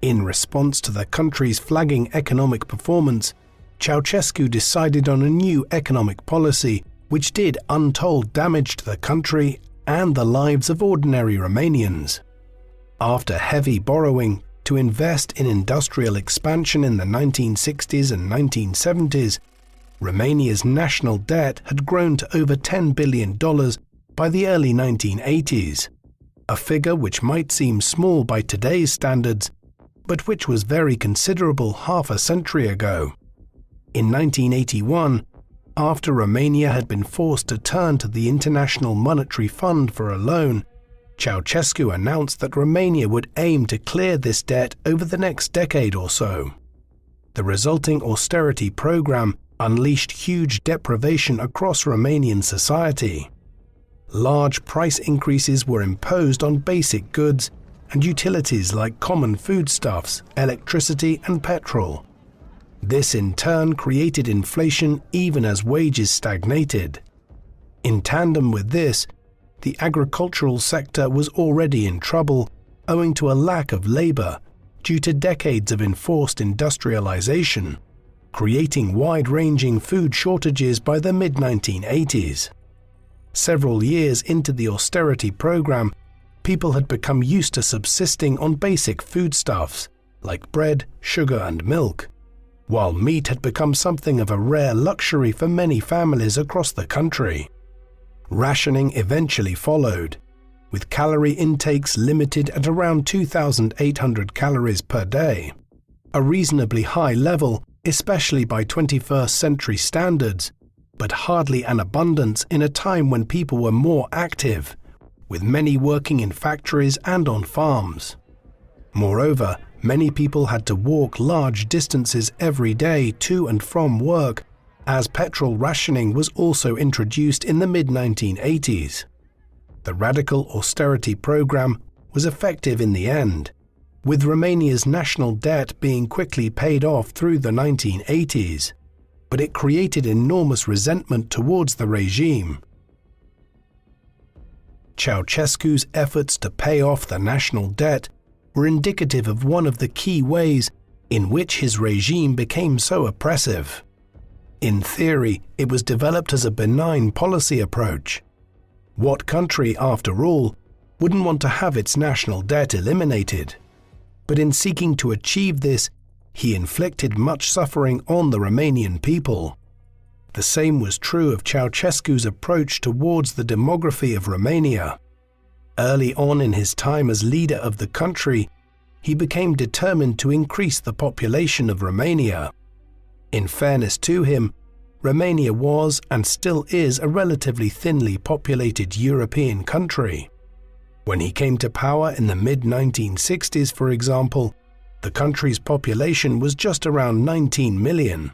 Speaker 1: in response to the country's flagging economic performance, Ceausescu decided on a new economic policy which did untold damage to the country and the lives of ordinary Romanians. After heavy borrowing to invest in industrial expansion in the 1960s and 1970s, Romania's national debt had grown to over $10 billion by the early 1980s, a figure which might seem small by today's standards, but which was very considerable half a century ago. In 1981, after Romania had been forced to turn to the International Monetary Fund for a loan, Ceausescu announced that Romania would aim to clear this debt over the next decade or so. The resulting austerity program unleashed huge deprivation across Romanian society. Large price increases were imposed on basic goods, and utilities like common foodstuffs, electricity and petrol. This in turn created inflation even as wages stagnated. In tandem with this, the agricultural sector was already in trouble owing to a lack of labor due to decades of enforced industrialization, creating wide-ranging food shortages by the mid-1980s. Several years into the austerity program, people had become used to subsisting on basic foodstuffs like bread, sugar and milk, while meat had become something of a rare luxury for many families across the country. Rationing eventually followed, with calorie intakes limited at around 2,800 calories per day, a reasonably high level, especially by 21st century standards, but hardly an abundance in a time when people were more active, with many working in factories and on farms. Moreover, many people had to walk large distances every day to and from work, as petrol rationing was also introduced in the mid-1980s. The radical austerity program was effective in the end, with Romania's national debt being quickly paid off through the 1980s, but it created enormous resentment towards the regime. Ceausescu's efforts to pay off the national debt were indicative of one of the key ways in which his regime became so oppressive. In theory, it was developed as a benign policy approach. What country, after all, wouldn't want to have its national debt eliminated? But in seeking to achieve this, he inflicted much suffering on the Romanian people. The same was true of Ceausescu's approach towards the demography of Romania. Early on in his time as leader of the country, he became determined to increase the population of Romania. In fairness to him, Romania was and still is a relatively thinly populated European country. When he came to power in the mid-1960s, for example, the country's population was just around 19 million.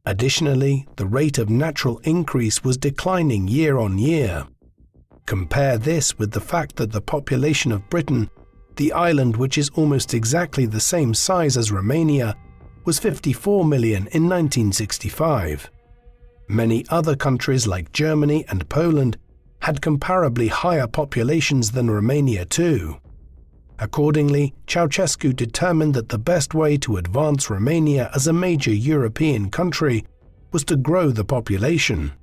Speaker 1: Additionally, the rate of natural increase was declining year on year. Compare this with the fact that the population of Britain, the island which is almost exactly the same size as Romania, was 54 million in 1965. Many other countries like Germany and Poland had comparably higher populations than Romania too. Accordingly, Ceausescu determined that the best way to advance Romania as a major European country was to grow the population.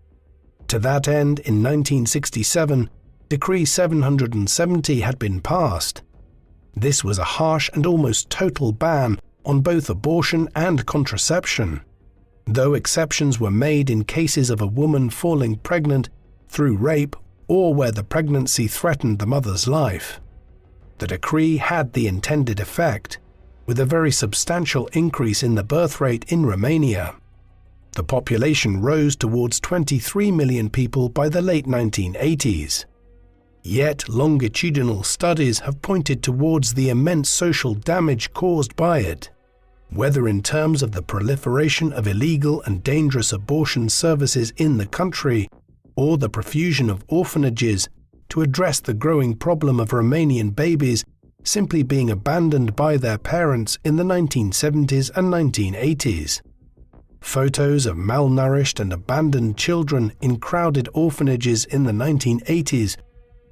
Speaker 1: To that end, in 1967, Decree 770 had been passed. This was a harsh and almost total ban on both abortion and contraception, though exceptions were made in cases of a woman falling pregnant through rape or where the pregnancy threatened the mother's life. The decree had the intended effect, with a very substantial increase in the birth rate in Romania. The population rose towards 23 million people by the late 1980s. Yet longitudinal studies have pointed towards the immense social damage caused by it, whether in terms of the proliferation of illegal and dangerous abortion services in the country or the profusion of orphanages to address the growing problem of Romanian babies simply being abandoned by their parents in the 1970s and 1980s. Photos of malnourished and abandoned children in crowded orphanages in the 1980s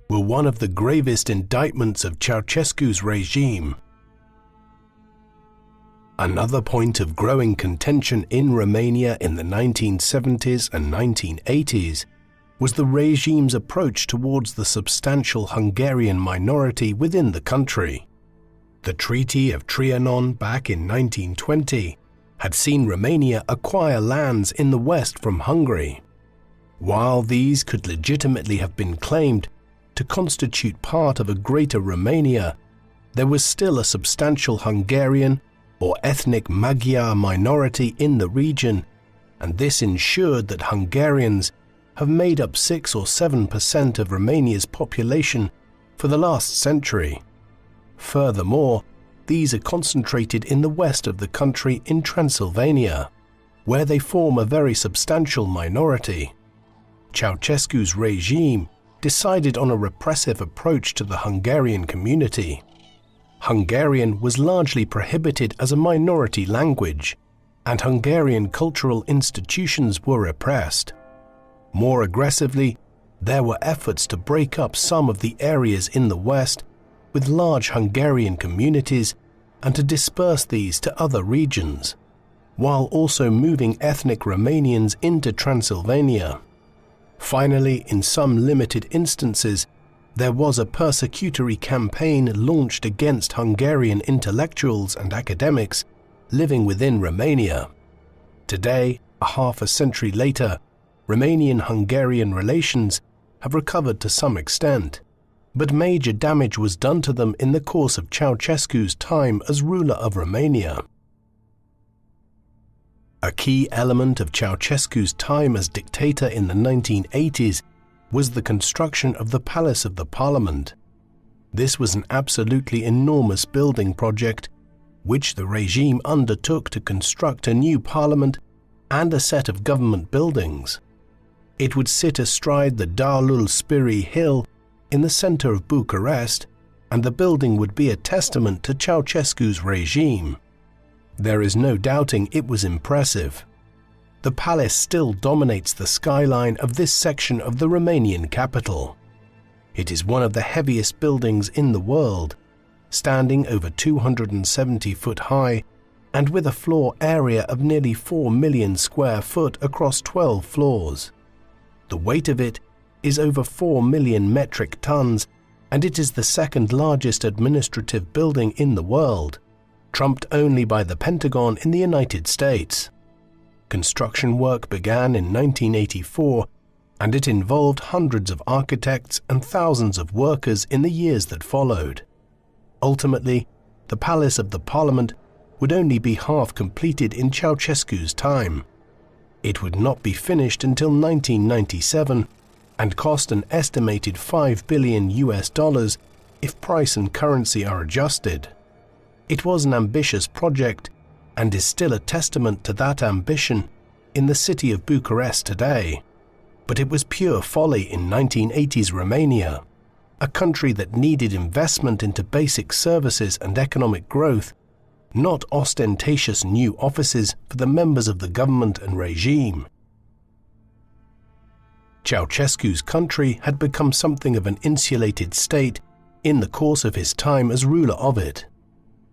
Speaker 1: were one of the gravest indictments of Ceausescu's regime. Another point of growing contention in Romania in the 1970s and 1980s was the regime's approach towards the substantial Hungarian minority within the country. The Treaty of Trianon back in 1920 had seen Romania acquire lands in the west from Hungary. While these could legitimately have been claimed to constitute part of a greater Romania, there was still a substantial Hungarian or ethnic Magyar minority in the region, and this ensured that Hungarians have made up 6 or 7% of Romania's population for the last century. Furthermore, these are concentrated in the west of the country in Transylvania, where they form a very substantial minority. Ceausescu's regime decided on a repressive approach to the Hungarian community. Hungarian was largely prohibited as a minority language, and Hungarian cultural institutions were repressed. More aggressively, there were efforts to break up some of the areas in the West with large Hungarian communities and to disperse these to other regions, while also moving ethnic Romanians into Transylvania. Finally, in some limited instances, there was a persecutory campaign launched against Hungarian intellectuals and academics living within Romania. Today, a half a century later, Romanian-Hungarian relations have recovered to some extent, but major damage was done to them in the course of Ceausescu's time as ruler of Romania. A key element of Ceausescu's time as dictator in the 1980s was the construction of the Palace of the Parliament. This was an absolutely enormous building project, which the regime undertook to construct a new parliament and a set of government buildings. It would sit astride the Dealul Spirii hill in the center of Bucharest, and the building would be a testament to Ceausescu's regime. There is no doubting it was impressive. The palace still dominates the skyline of this section of the Romanian capital. It is one of the heaviest buildings in the world, standing over 270 foot high and with a floor area of nearly 4 million square foot across 12 floors. The weight of it is over 4 million metric tons, and it is the second largest administrative building in the world, trumped only by the Pentagon in the United States. Construction work began in 1984, and it involved hundreds of architects and thousands of workers in the years that followed. Ultimately, the Palace of the Parliament would only be half completed in Ceausescu's time. It would not be finished until 1997 and cost an estimated $5 billion if price and currency are adjusted. It was an ambitious project and is still a testament to that ambition in the city of Bucharest today. But it was pure folly in 1980s Romania, a country that needed investment into basic services and economic growth, not ostentatious new offices for the members of the government and regime. Ceausescu's country had become something of an insulated state in the course of his time as ruler of it.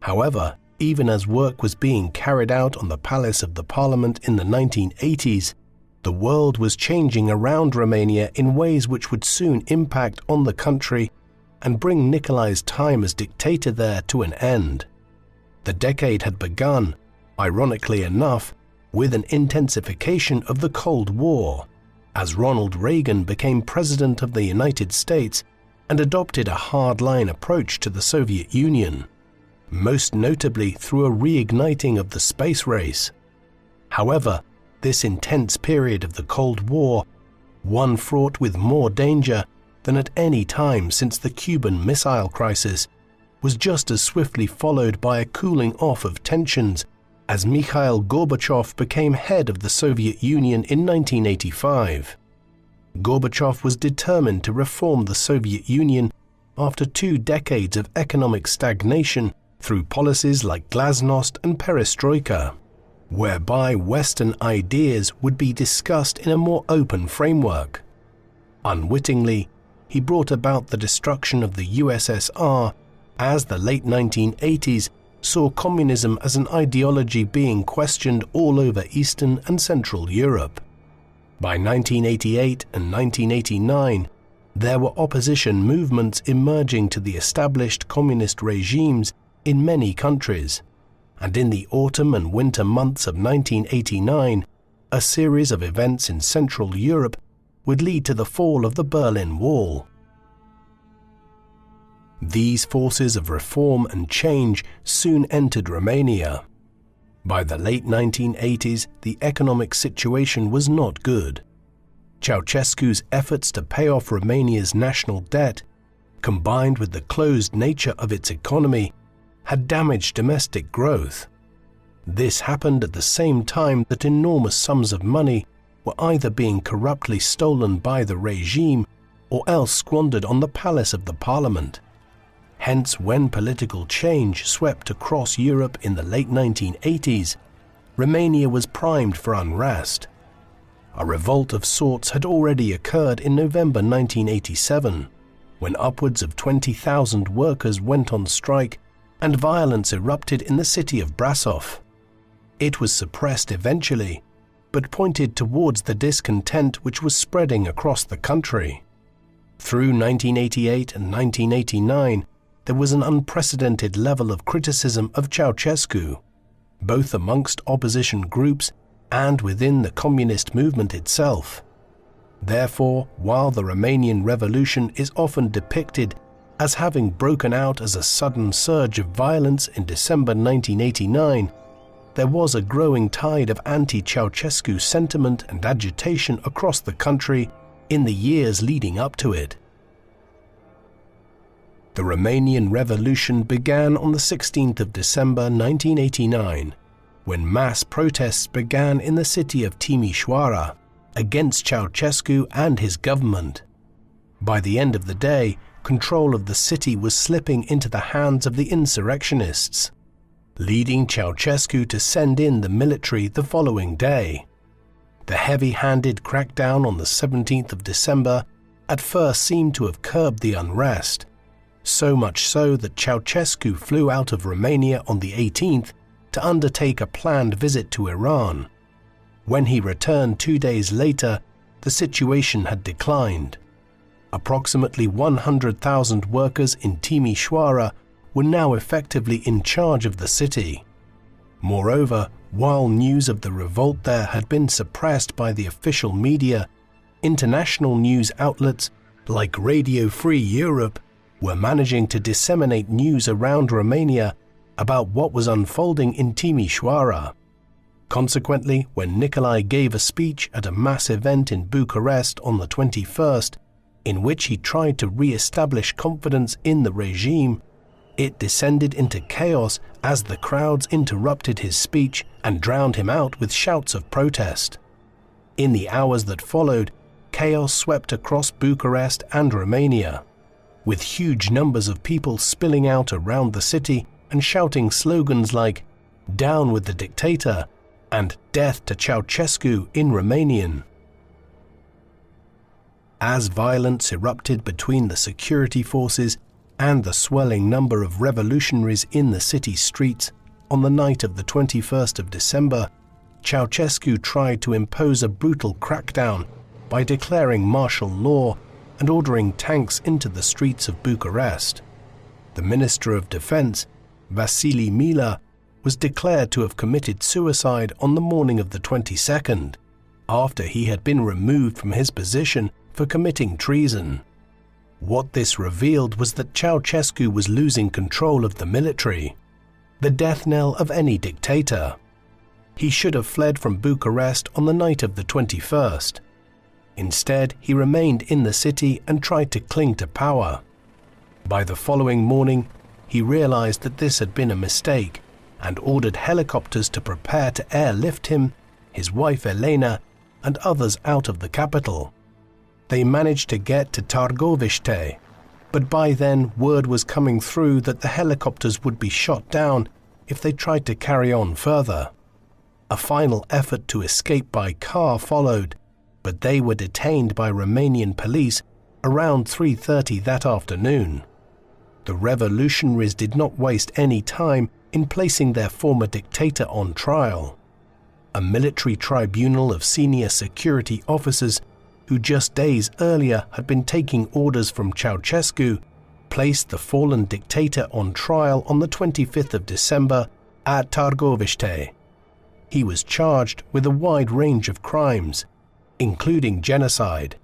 Speaker 1: However, even as work was being carried out on the Palace of the Parliament in the 1980s, the world was changing around Romania in ways which would soon impact on the country and bring Nicolae's time as dictator there to an end. The decade had begun, ironically enough, with an intensification of the Cold War, as Ronald Reagan became president of the United States and adopted a hardline approach to the Soviet Union, most notably through a reigniting of the space race. However, this intense period of the Cold War, one fraught with more danger than at any time since the Cuban Missile Crisis, was just as swiftly followed by a cooling off of tensions as Mikhail Gorbachev became head of the Soviet Union in 1985. Gorbachev was determined to reform the Soviet Union after 2 decades of economic stagnation through policies like glasnost and perestroika, whereby Western ideas would be discussed in a more open framework. Unwittingly, he brought about the destruction of the USSR, as the late 1980s saw communism as an ideology being questioned all over Eastern and Central Europe. By 1988 and 1989, there were opposition movements emerging to the established communist regimes in many countries, and in the autumn and winter months of 1989, a series of events in Central Europe would lead to the fall of the Berlin Wall. These forces of reform and change soon entered Romania. By the late 1980s, the economic situation was not good. Ceausescu's efforts to pay off Romania's national debt, combined with the closed nature of its economy, had damaged domestic growth. This happened at the same time that enormous sums of money were either being corruptly stolen by the regime or else squandered on the Palace of the Parliament. Hence, when political change swept across Europe in the late 1980s, Romania was primed for unrest. A revolt of sorts had already occurred in November 1987, when upwards of 20,000 workers went on strike and violence erupted in the city of Brasov. It was suppressed eventually, but pointed towards the discontent which was spreading across the country. Through 1988 and 1989, there was an unprecedented level of criticism of Ceausescu, both amongst opposition groups and within the communist movement itself. Therefore, while the Romanian Revolution is often depicted as having broken out as a sudden surge of violence in December 1989, there was a growing tide of anti-Ceausescu sentiment and agitation across the country in the years leading up to it. The Romanian Revolution began on the 16th of December 1989, when mass protests began in the city of Timișoara against Ceausescu and his government. By the end of the day, control of the city was slipping into the hands of the insurrectionists, leading Ceausescu to send in the military the following day. The heavy-handed crackdown on the 17th of December at first seemed to have curbed the unrest, so much so that Ceausescu flew out of Romania on the 18th to undertake a planned visit to Iran. When he returned 2 days later, the situation had declined. Approximately 100,000 workers in Timișoara were now effectively in charge of the city. Moreover, while news of the revolt there had been suppressed by the official media, international news outlets like Radio Free Europe were managing to disseminate news around Romania about what was unfolding in Timișoara. Consequently, when Nicolae gave a speech at a mass event in Bucharest on the 21st, in which he tried to re-establish confidence in the regime, it descended into chaos as the crowds interrupted his speech and drowned him out with shouts of protest. In the hours that followed, chaos swept across Bucharest and Romania, with huge numbers of people spilling out around the city and shouting slogans like "Down with the Dictator" and "Death to Ceausescu" in Romanian. As violence erupted between the security forces and the swelling number of revolutionaries in the city streets on the night of the 21st of December, Ceausescu tried to impose a brutal crackdown by declaring martial law and ordering tanks into the streets of Bucharest. The Minister of Defense, Vasile Mila, was declared to have committed suicide on the morning of the 22nd, after he had been removed from his position for committing treason. What this revealed was that Ceausescu was losing control of the military, the death knell of any dictator. He should have fled from Bucharest on the night of the 21st. Instead, he remained in the city and tried to cling to power. By the following morning, he realized that this had been a mistake and ordered helicopters to prepare to airlift him, his wife Elena, and others out of the capital. They managed to get to Târgoviște, but by then word was coming through that the helicopters would be shot down if they tried to carry on further. A final effort to escape by car followed, but they were detained by Romanian police around 3:30 that afternoon. The revolutionaries did not waste any time in placing their former dictator on trial. A military tribunal of senior security officers who just days earlier had been taking orders from Ceausescu placed the fallen dictator on trial on the 25th of December at Târgoviște. He was charged with a wide range of crimes, including genocide.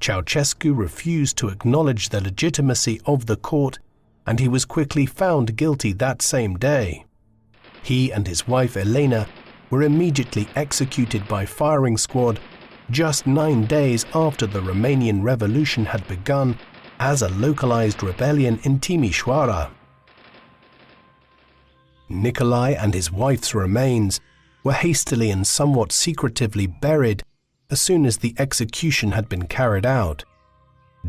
Speaker 1: Ceausescu refused to acknowledge the legitimacy of the court, and he was quickly found guilty that same day. He and his wife Elena were immediately executed by firing squad just 9 days after the Romanian Revolution had begun as a localized rebellion in Timișoara. Nicolae and his wife's remains were hastily and somewhat secretively buried as soon as the execution had been carried out.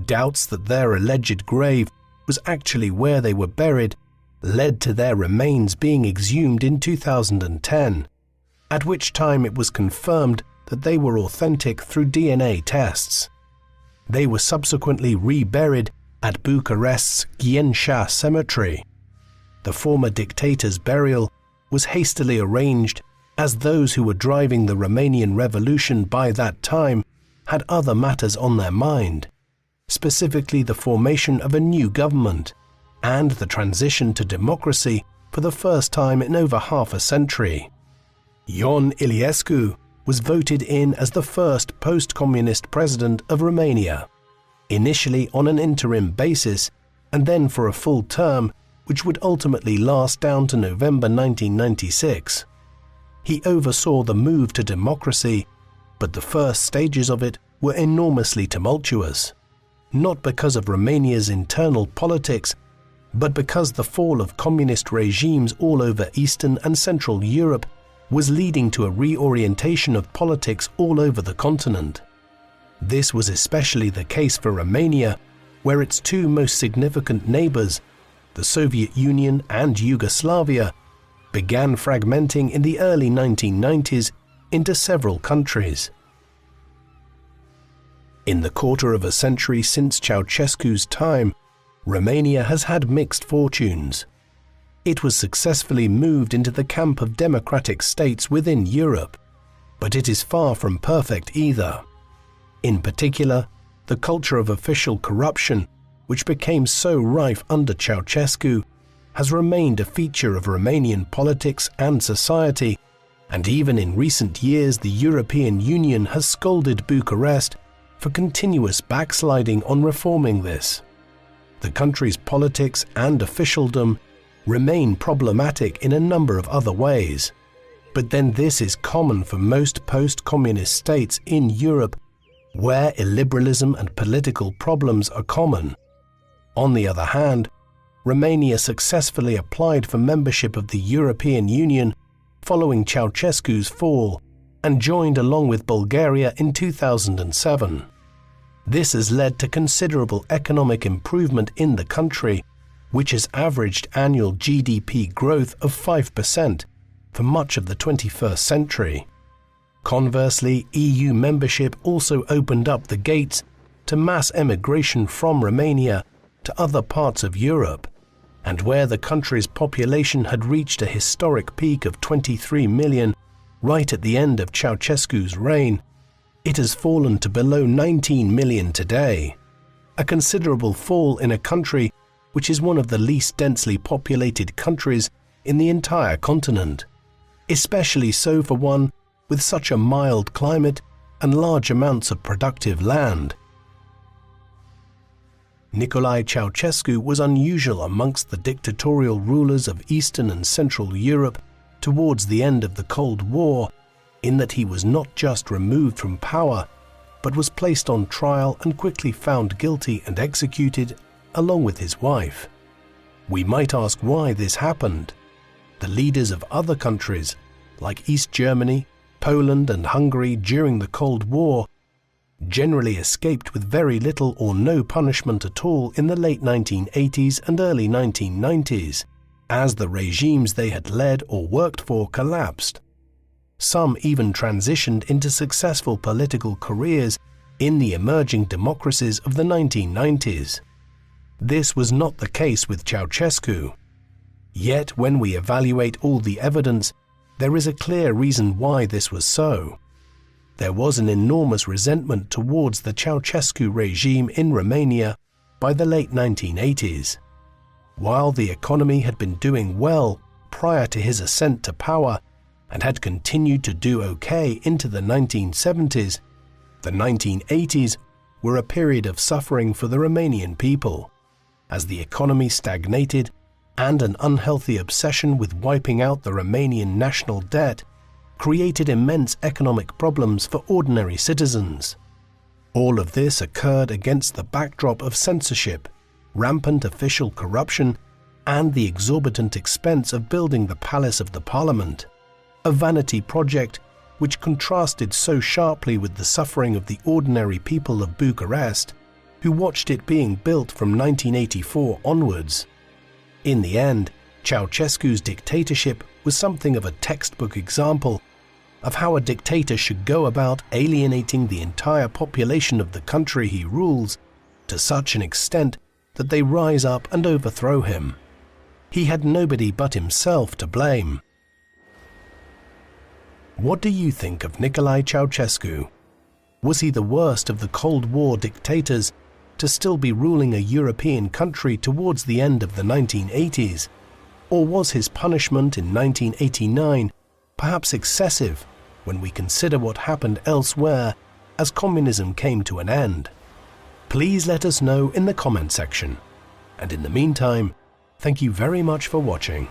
Speaker 1: Doubts that their alleged grave was actually where they were buried led to their remains being exhumed in 2010, at which time it was confirmed that they were authentic through DNA tests. They were subsequently reburied at Bucharest's Ghencea Cemetery. The former dictator's burial was hastily arranged as those who were driving the Romanian Revolution by that time had other matters on their mind, specifically the formation of a new government and the transition to democracy for the first time in over half a century. Ion Iliescu was voted in as the first post-communist president of Romania, initially on an interim basis and then for a full term which would ultimately last down to November 1996. He oversaw the move to democracy, but the first stages of it were enormously tumultuous, not because of Romania's internal politics, but because the fall of communist regimes all over Eastern and Central Europe was leading to a reorientation of politics all over the continent. This was especially the case for Romania, where its two most significant neighbors, the Soviet Union and Yugoslavia, began fragmenting in the early 1990s into several countries. In the quarter of a century since Ceausescu's time, Romania has had mixed fortunes. It was successfully moved into the camp of democratic states within Europe, but it is far from perfect either. In particular, the culture of official corruption, which became so rife under Ceausescu, has remained a feature of Romanian politics and society, and even in recent years the European Union has scolded Bucharest for continuous backsliding on reforming this. The country's politics and officialdom remain problematic in a number of other ways, but then this is common for most post-communist states in Europe where illiberalism and political problems are common. On the other hand, Romania successfully applied for membership of the European Union following Ceausescu's fall and joined along with Bulgaria in 2007. This has led to considerable economic improvement in the country, which has averaged annual GDP growth of 5% for much of the 21st century. Conversely, EU membership also opened up the gates to mass emigration from Romania to other parts of Europe, and where the country's population had reached a historic peak of 23 million right at the end of Ceausescu's reign, it has fallen to below 19 million today, a considerable fall in a country which is one of the least densely populated countries in the entire continent, especially so for one with such a mild climate and large amounts of productive land. Nicolae Ceausescu was unusual amongst the dictatorial rulers of Eastern and Central Europe towards the end of the Cold War, in that he was not just removed from power, but was placed on trial and quickly found guilty and executed, along with his wife. We might ask why this happened. The leaders of other countries, like East Germany, Poland and Hungary during the Cold War, generally escaped with very little or no punishment at all in the late 1980s and early 1990s, as the regimes they had led or worked for collapsed. Some even transitioned into successful political careers in the emerging democracies of the 1990s. This was not the case with Ceausescu. Yet when we evaluate all the evidence, there is a clear reason why this was so. There was an enormous resentment towards the Ceausescu regime in Romania by the late 1980s. While the economy had been doing well prior to his ascent to power and had continued to do okay into the 1970s, the 1980s were a period of suffering for the Romanian people, as the economy stagnated and an unhealthy obsession with wiping out the Romanian national debt created immense economic problems for ordinary citizens. All of this occurred against the backdrop of censorship, rampant official corruption, and the exorbitant expense of building the Palace of the Parliament, a vanity project which contrasted so sharply with the suffering of the ordinary people of Bucharest who watched it being built from 1984 onwards. In the end, Ceausescu's dictatorship was something of a textbook example of how a dictator should go about alienating the entire population of the country he rules to such an extent that they rise up and overthrow him. He had nobody but himself to blame. What do you think of Nicolae Ceausescu? Was he the worst of the Cold War dictators to still be ruling a European country towards the end of the 1980s? Or was his punishment in 1989 perhaps excessive when we consider what happened elsewhere as communism came to an end? Please let us know in the comment section. And in the meantime, thank you very much for watching.